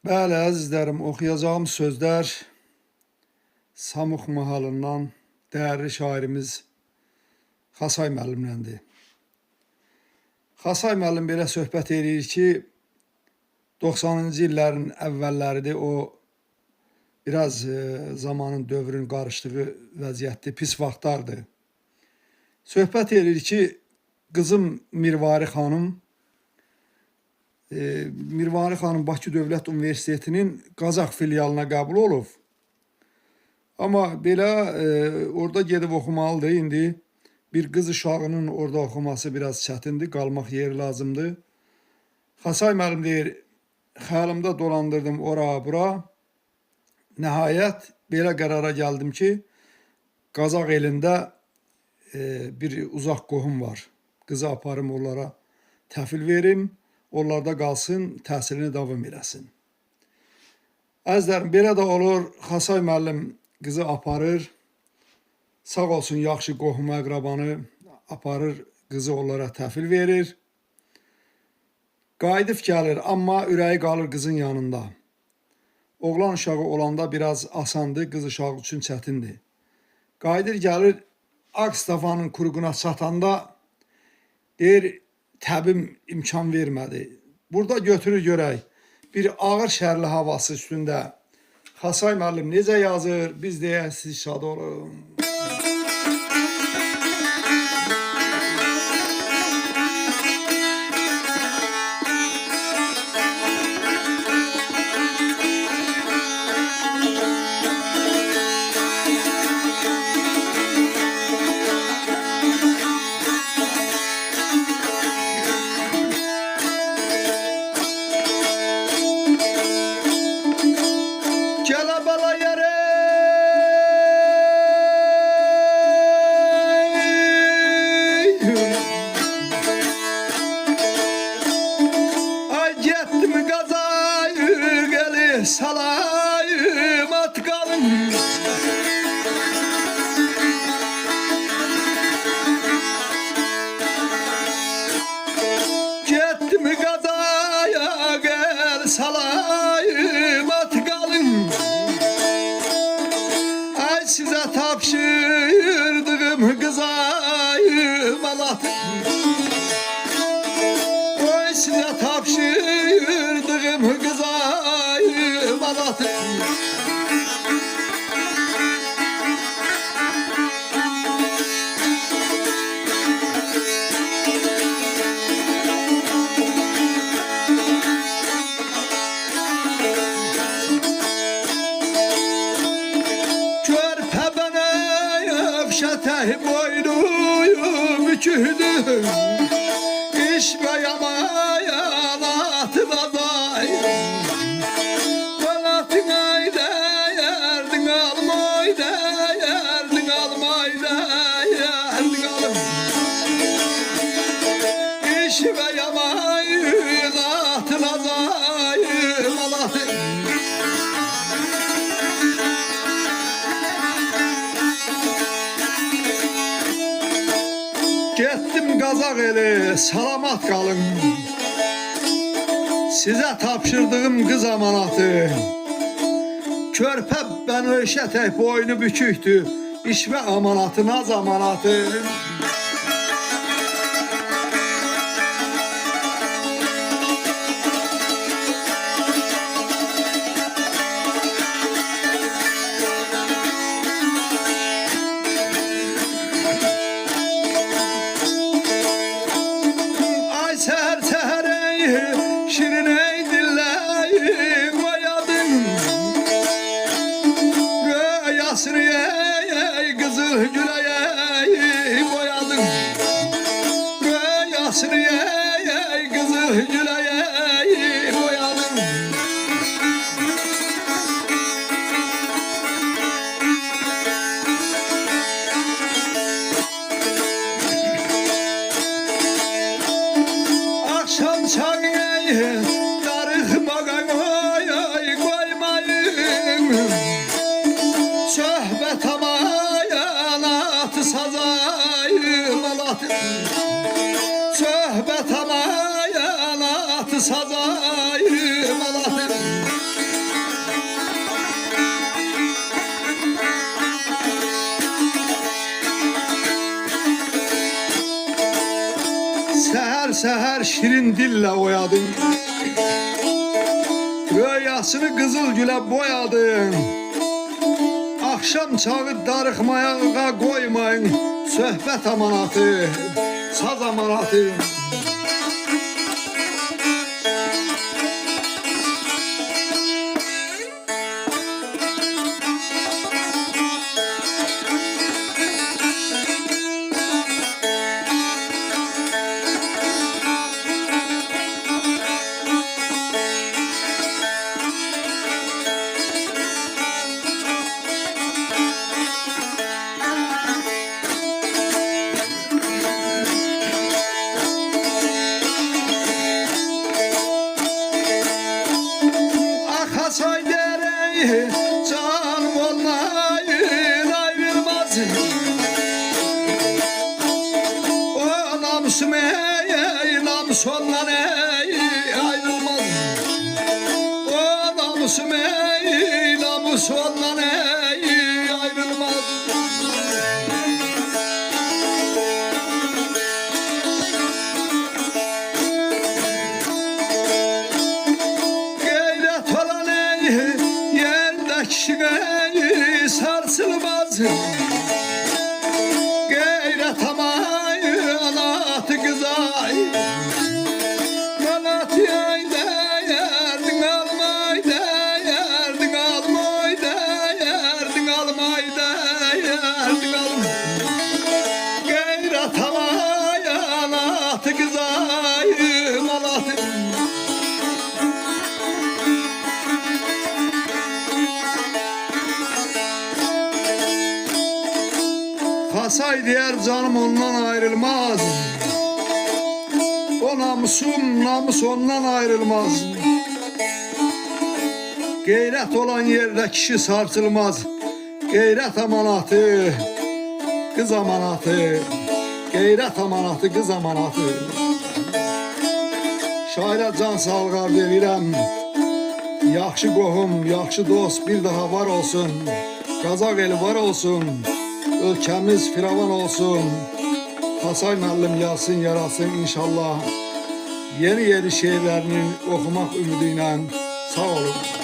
Bəli, əzizlərim, oxuyacağım sözlər Samux mahalından dəyərli şairimiz Xasay müəllimləndir. Xasay müəllim belə söhbət edir ki, 90-cı illərin əvvəlləridir, o biraz zamanın, dövrün qarışdığı vəziyyətdir, pis vaxtlardır. Söhbət edir ki, qızım Mirvari xanım, Bakı Dövlət Universitetinin Qazax filialına qəbul olub. Amma belə orada gedib oxumalıdır. İndi bir qız uşağının orada oxuması biraz çətindir, qalmaq yeri lazımdır. Xasay müəllim deyir, xəyalımda dolandırdım ora bura. Nəhayət belə qərara gəldim ki, Qazax elində bir uzaq qohum var. Qızı aparım onlara təhvil verim. Onlarda qalsın, təhsilini davam eləsin. Əzizlərim, belə də olur. Xasay müəllim qızı aparır. Sağ olsun, yaxşı qohum əqrabanı aparır, qızı onlara təhvil verir. Qayıdıb gəlir, amma ürəyi qalır qızın yanında. Oğlan uşağı olanda biraz asandır, qız uşağı üçün çətindir. Qayıdır gəlir, Ağstafanın qurğuna çatanda deyir, təbim imkan vermədi. Burada götürür görək, bir ağır şərli havası üstündə Xasay müəllim necə yazır, biz deyək, siz şad olun. Salayım at kalın. Gittim Gazaya gel salayım at kalın. Ay size tapşırdığım kızayım alatın. Oy size tapşırdığım kızayım alatın. Körpe bana öfşete boynuyu büküldü. İş ve yamayan atı da day. Balatın ayda yerdin almayda, yerdin almayda, yerdin alım. İş ve yamayın atı da day, malatın. Getdim Qazax eli, salamat qalın. Size tapşırdığım qız amanatı. Körpə bənövşə tək boynu büküktü. İş və amanatı, naz amanatı. Şirin ey dilleyi koyadın. Yasriye kızıl güleye boyadın. Yasriye kızıl güleye boyadın. Akşam çağı darıkmadan koymayın. Söhbət amayan atı sazayım alatın. Söhbət amayan atı sazayım alatın. şirin dille oyadın. Rüyasını kızıl güle boyadın. Akşam çağı darıkmaya koymayın. Söhbet amanatı, saz amanatı. Akasay dereyi canım olmayın ayrılmaz. O namusum ey namus ondan ey ayrılmaz. O namusum ey namus ondan ey ayrılmaz. Kişiye sarsılmaz. Gayret amay anatı kızay. Manat yayda yerdin almay da yerdin almay da yerdin almay da yerdin almay. Gayret amay anatı kızay manat. Kasay diğer canım ondan ayrılmaz. O namus ondan ayrılmaz. Gayret olan yerde kişi sarsılmaz. Gayret amanatı, kız amanatı. Gayret amanatı, kız amanatı. Şairə can sağlığı verirəm. Yaxşı qohum, yaxşı dost bir daha var olsun. Qazaq eli var olsun. Ülkemiz firavan olsun. Kasay müəllim yazsın, yarasın inşallah. Yeni şeylerini okumak ümidiyle sağ olun.